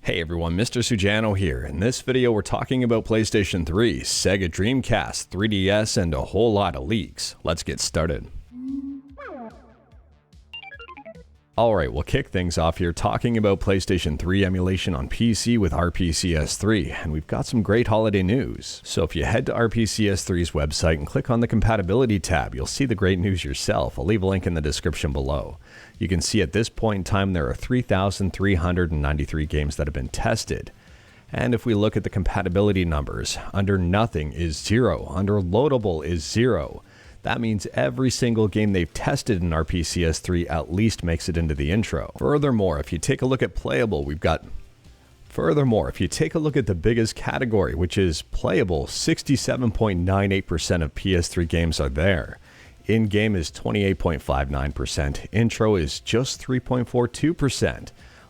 Hey everyone, Mr. Sujano here. In this video we're talking about PlayStation 3, Sega Dreamcast, 3DS, and a whole lot of leaks. Let's get started. Alright, we'll kick things off here talking about PlayStation 3 emulation on PC with RPCS3, and we've got some great holiday news. So if you head to RPCS3's website and click on the Compatibility tab, you'll see the great news yourself. I'll leave a link in the description below. You can see at this point in time there are 3,393 games that have been tested. And if we look at the compatibility numbers, under nothing is 0, under loadable is 0. That means every single game they've tested in RPCS3 at least makes it into the intro. Furthermore, if you take a look at playable, if you take a look at the biggest category, which is playable, 67.98% of PS3 games are there. In-game is 28.59%, intro is just 3.42%.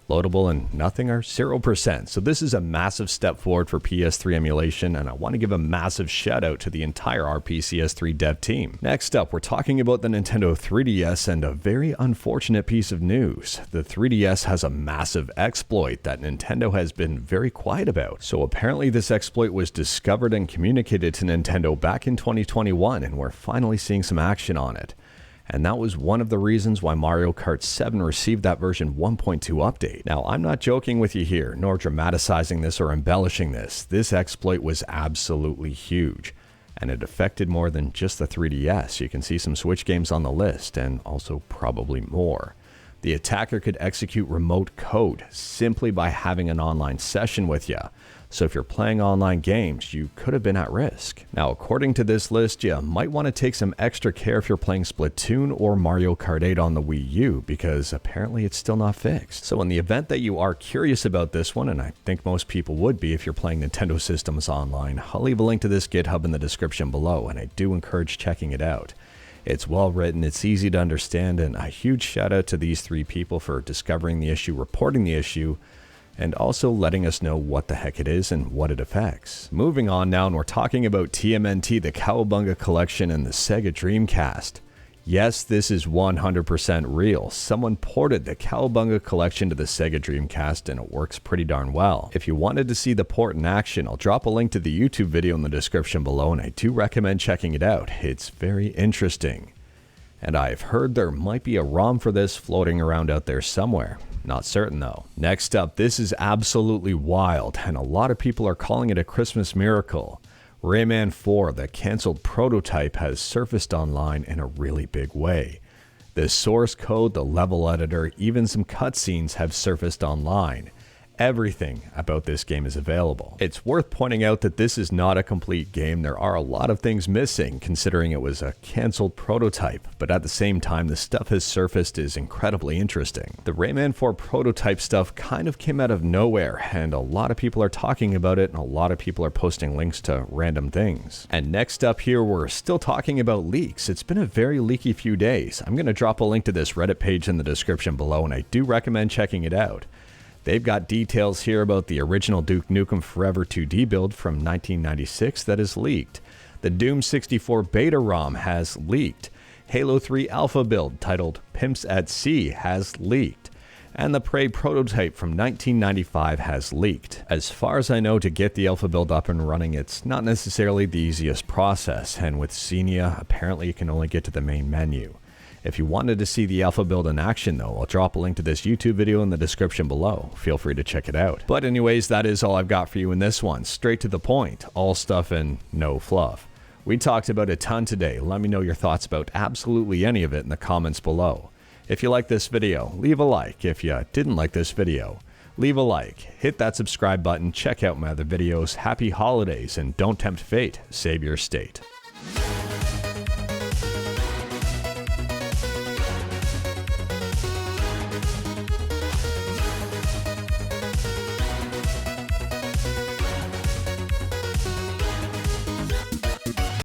Loadable and nothing are 0%. So this is a massive step forward for PS3 emulation, and I want to give a massive shout out to the entire RPCS3 dev team. Next up, we're talking about the Nintendo 3DS and a very unfortunate piece of news. The 3DS has a massive exploit that Nintendo has been very quiet about. So apparently this exploit was discovered and communicated to Nintendo back in 2021, and we're finally seeing some action on it. And that was one of the reasons why Mario Kart 7 received that version 1.2 update. Now, I'm not joking with you here, nor dramatizing this or embellishing this. This exploit was absolutely huge, and it affected more than just the 3DS. You can see some Switch games on the list, and also probably more. The attacker could execute remote code simply by having an online session with you. So if you're playing online games, you could have been at risk. Now, according to this list, you might want to take some extra care if you're playing Splatoon or Mario Kart 8 on the Wii U, because apparently it's still not fixed. So in the event that you are curious about this one, and I think most people would be if you're playing Nintendo systems online, I'll leave a link to this GitHub in the description below, and I do encourage checking it out. It's well written, it's easy to understand, and a huge shout out to these three people for discovering the issue, reporting the issue, and also letting us know what the heck it is and what it affects. Moving on now, and we're talking about TMNT, the Cowabunga collection, and the Sega Dreamcast. Yes, this is 100% real. Someone ported the Cowabunga collection to the Sega Dreamcast, and it works pretty darn well. If you wanted to see the port in action, I'll drop a link to the YouTube video in the description below, and I do recommend checking it out. It's very interesting. And I've heard there might be a ROM for this floating around out there somewhere. Not certain though. Next up, this is absolutely wild, and a lot of people are calling it a Christmas miracle. Rayman 4, the cancelled prototype, has surfaced online in a really big way. The source code, the level editor, even some cutscenes have surfaced online. Everything about this game is available. It's worth pointing out that this is not a complete game. There are a lot of things missing considering it was a cancelled prototype, but at the same time the stuff has surfaced is incredibly interesting. The Rayman 4 prototype stuff kind of came out of nowhere, and a lot of people are talking about it, and a lot of people are posting links to random things. And next up here, we're still talking about leaks. It's been a very leaky few days. I'm going to drop a link to this Reddit page in the description below, and I do recommend checking it out. They've got details here about the original Duke Nukem Forever 2D build from 1996 that is leaked. The Doom 64 beta ROM has leaked. Halo 3 alpha build titled Pimps at Sea has leaked. And the Prey prototype from 1995 has leaked. As far as I know, to get the alpha build up and running, it's not necessarily the easiest process, and with Xenia, apparently you can only get to the main menu. If you wanted to see the alpha build in action though, I'll drop a link to this YouTube video in the description below. Feel free to check it out. But anyways, that is all I've got for you in this one. Straight to the point, all stuff and no fluff. We talked about a ton today. Let me know your thoughts about absolutely any of it in the comments below. If you like this video, leave a like. If you didn't like this video, leave a like. Hit that subscribe button, check out my other videos. Happy holidays, and don't tempt fate, save your state.